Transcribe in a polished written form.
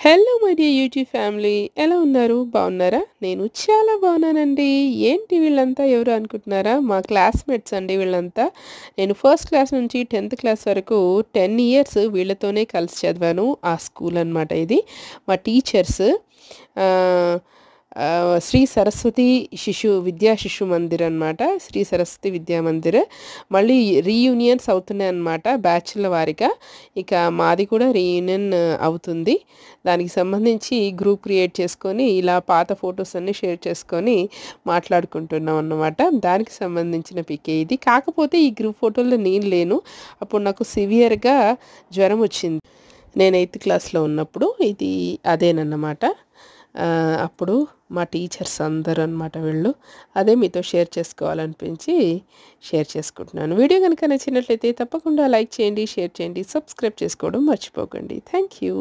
Hello my dear YouTube family, ఎలా ఉన్నారు? బాగున్నారా? నేను చాలా బాగున్నానండి. ఏంటి వీళ్ళంతా ఎవరు అనుకుంటున్నారా? మా క్లాస్మేట్స్ అండి వీళ్ళంతా. నేను ఫస్ట్ క్లాస్ నుంచి 10th క్లాస్ వరకు 10 ఇయర్స్ వీళ్ళతోనే కలిసి చదివాను. ఆ స్కూల్ అనమాట ఇది. మా టీచర్స్ శ్రీ సరస్వతి విద్యా శిశు మందిర్ అనమాట. శ్రీ సరస్వతి విద్యా మందిర్. మళ్ళీ రీయూనియన్స్ అవుతున్నాయి అన్నమాట బ్యాచ్ల వారిగా. ఇక మాది కూడా రీయూనియన్ అవుతుంది. దానికి సంబంధించి గ్రూప్ క్రియేట్ చేసుకొని ఇలా పాత ఫొటోస్ అన్నీ షేర్ చేసుకొని మాట్లాడుకుంటున్నాం అన్నమాట. దానికి సంబంధించిన పికే ఇది. కాకపోతే ఈ గ్రూప్ ఫోటోలో నేను లేను. అప్పుడు నాకు సివియర్గా జ్వరం వచ్చింది. నేను 8th క్లాస్లో ఉన్నప్పుడు. ఇది అదేనన్నమాట. అప్పుడు మా టీచర్స్ అందరూ అనమాట వీళ్ళు. అదే మీతో షేర్ చేసుకోవాలనిపించి షేర్ చేసుకుంటున్నాను. వీడియో కనుక నచ్చినట్లయితే తప్పకుండా లైక్ చేయండి, షేర్ చేయండి, సబ్స్క్రైబ్ చేసుకోవడం మర్చిపోకండి. Thank you.